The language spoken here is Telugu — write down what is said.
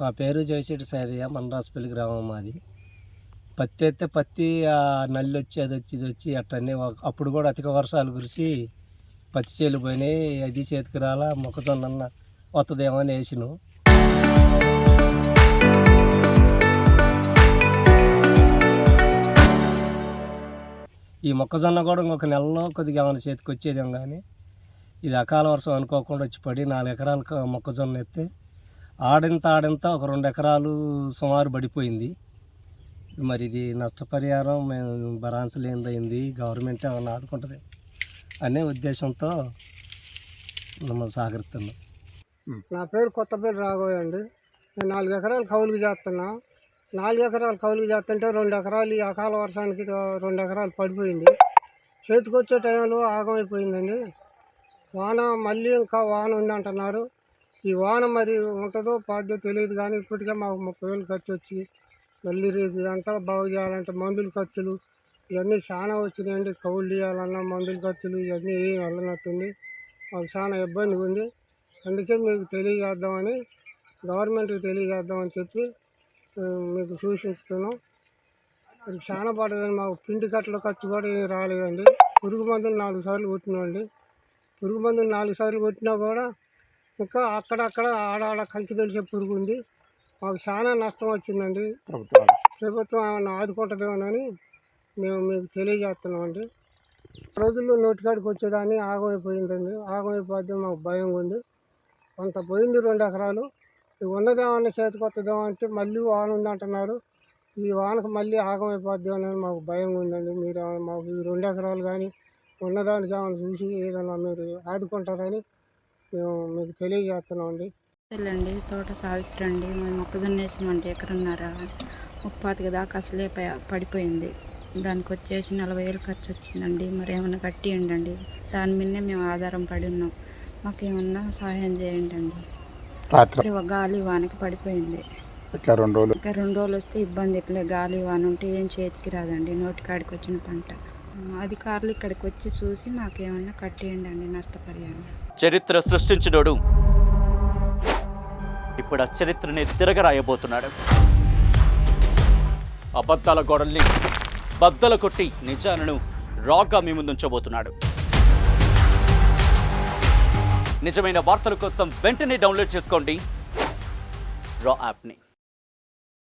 మా పేరు జయశెట్టి సైదయ్య, మందరాసుపల్లి గ్రామం మాది. పత్తి అయితే పత్తి నల్లి వచ్చి అది వచ్చి ఇది వచ్చి అట్టనే అప్పుడు కూడా అధిక వర్షాలు కురిసి పత్తి చేలు పోయినాయి. అది చేతికి రాలా, మొక్కజొన్న వస్తుందేమో అని వేసిను. ఈ మొక్కజొన్న కూడా ఇంకొక నెలలో కొద్దిగా ఏమైనా చేతికి వచ్చేదేమో, కానీ ఇది అకాల వర్షం అనుకోకుండా వచ్చి పడి 4 ఎకరాలు మొక్కజొన్న ఎత్తే ఆడింత ఒక 2 ఎకరాలు సుమారు పడిపోయింది. మరి ఇది నష్టపరిహారం మేము భరాంచలేనిదైంది, గవర్నమెంట్ ఏమన్నా ఆదుకుంటుంది అనే ఉద్దేశంతో మమ్మల్ని సహకరిస్తున్నాం. నా పేరు కొత్తపల్లి రాఘవయ్య అండి. నేను 4 ఎకరాలు కౌలుకు చేస్తున్నా. 4 ఎకరాలు కౌలుకు చేస్తుంటే 2 ఎకరాలు ఈ అకాల వర్షానికి 2 ఎకరాలు పడిపోయింది. చేతికి వచ్చే టైంలో ఆగమైపోయిందండి. వాన మళ్ళీ ఇంకా వాన ఉందంటున్నారు. ఈ వాన మరి ఉంటుందో పాద్యో తెలియదు, కానీ ఇప్పటికే మాకు 30,000 ఖర్చు వచ్చి మళ్ళీ రేపు ఇదంతా బాగు చేయాలంటే మందుల ఖర్చులు ఇవన్నీ చాలా వచ్చినాయండి. కౌలు తీయాలన్నా మందుల ఖర్చులు ఇవన్నీ ఏం వెళ్ళనట్టుంది. మాకు చాలా ఇబ్బందిగా ఉంది. అందుకే మీకు తెలియజేద్దామని, గవర్నమెంట్కి తెలియజేద్దామని చెప్పి మీకు సూచిస్తున్నాం. అది చాలా పడదండి. మాకు పిండి కట్టల ఖర్చు కూడా ఏం రాలేదండి. పురుగు మందులు 4 సార్లు కొట్టినామండి. పురుగు మందులు 4 సార్లు కొట్టినా కూడా ఇంకా అక్కడక్కడ ఆడాడ కంకి తెలిసే పురుగు ఉంది. మాకు చాలా నష్టం వచ్చిందండి. ప్రభుత్వం ఏమన్నా ఆదుకుంటుందేమోనని మేము మీకు తెలియజేస్తున్నామండి. రోజుల్లో నోటికాడికి వచ్చేదాన్ని ఆగమైపోయిందండి. ఆగమైపోతే మాకు భయంగా ఉంది. కొంత పోయింది 2 ఎకరాలు. ఉన్నదేమన్నా చేతికి వస్తుందేమో అంటే మళ్ళీ వాన ఉందంటున్నారు. ఈ వానకు మళ్ళీ ఆగమైపోద్దేమోనని మాకు భయంగా ఉందండి. మీరు మాకు ఈ 2 ఎకరాలు కానీ ఉన్నదానికి ఏమైనా చూసి ఏదైనా మీరు ఆదుకుంటారని మేము మీకు తెలియజేస్తున్నామండి. అండి తోట సావిత్రి అండి. మేము మొక్కజొన్న వేసామంటే ఎకరన్నర 30 దాకా అసలే పడిపోయింది. దానికి వచ్చేసి 40,000 ఖర్చు వచ్చిందండి. మరి ఏమన్నా కట్టియండి అండి. దాని మీదనే మేము ఆధారం పడి ఉన్నాం. మాకేమన్నా సహాయం చేయండి అండి. రాత్రి గాలి వానకి పడిపోయింది. ఇంకా 2 రోజులు వస్తే ఇబ్బంది. ఇట్లే గాలి వాన ఉంటే ఏం చేతికి రాదండి. నోటికాడికి వచ్చిన పంట. అధికారులు ఇక్కడికి వచ్చి చూసి మాకేమన్నా కట్టేయండి అండి నష్టపరిహారం. చరిత్ర సృష్టించినోడు ఇప్పుడు ఆ చరిత్రని తిరగరాయబోతున్నాడు. అబద్ధాల గోడల్ని బద్దలు కొట్టి నిజాలను రాగా మీ ముందుంచబోతున్నాడు. నిజమైన వార్తల కోసం వెంటనే డౌన్లోడ్ చేసుకోండి రా యాప్ని.